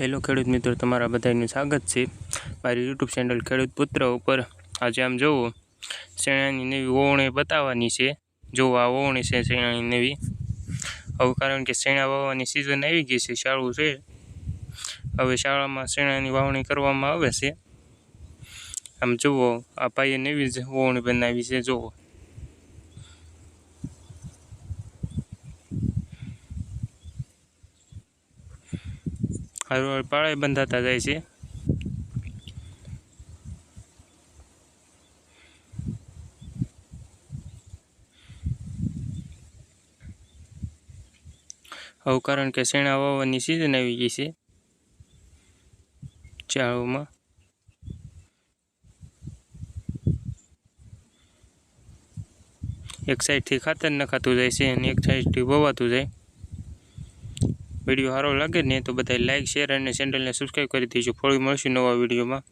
Hello ખેડૂત મિત્રો, તમારા બધાનું સ્વાગત છે મારી યુટ્યુબ ચેનલ ખેડૂત પુત્ર ઉપર। આજે આમ જુઓ, શેણાની નવી વવણી બતાવવાની છે। જો આ વવણી છે શેણાની નવી। હવે કારણ કે શેણા વાવવાની સિઝન આવી ગઈ છે, શાળું છે, હવે શાળામાં શેણાની વાવણી કરવામાં આવે છે। આમ જુઓ, આ ભાઈએ નવી જ વવણી બનાવી છે। જુઓ, હરવાર પાળે બંધાતા જાય છે। હવે કારણ કે શેણા વાવવાની સિઝન આવી ગઈ છે ચાળુમાં। એક સાઈડથી ખાતર નખાતું જાય છે અને એક સાઈડથી વવાતું જાય। વિડીયો સારો લાગે ને તો બધા લાઈક, શેર અને ચેનલને સબસ્ક્રાઈબ કરી દેજો। ફરી મળશું નવા વિડીયોમાં।